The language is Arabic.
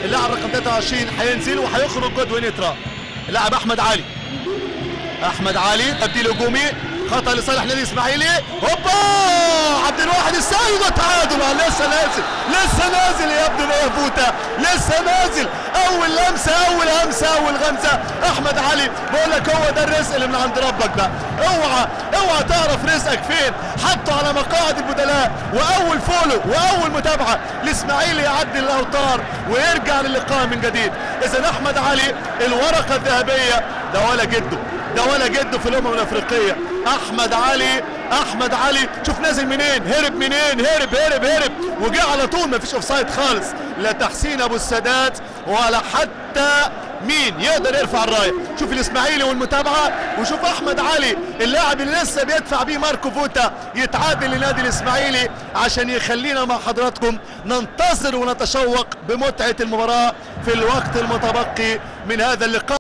اللاعب رقم 23 هينزل وهيخرج جود يترا. اللاعب احمد علي تبديل هجومي، خطأ لصالح نادي الاسماعيلي. هوبا عبد الواحد السيد والتعادل. لسه نازل يا ابني يا فوتا، لسه نازل. اول لمسه اول غمزه احمد علي. بقول لك هو ده الرزق اللي من عند ربك بقى. اوعى تعرف رزقك فين. حطه على مقاعد البدلاء، واول فولو واول متابعه الاسماعيلي يعدي الاوتار ويرجع للقاء من جديد. اذا احمد علي الورقه الذهبيه ده ولا جده في الامم الافريقيه. احمد علي شوف نازل منين، هرب وجه على طول، مفيش اوفسايد خالص، لا تحسين ابو السادات ولا حتى مين يقدر يرفع الرايه. شوف الاسماعيلي والمتابعه، وشوف احمد علي اللاعب اللي لسه بيدفع بيه ماركو فوتا يتعادل لنادي الاسماعيلي عشان يخلينا مع حضراتكم ننتظر ونتشوق بمتعه المباراه في الوقت المتبقي من هذا اللقاء.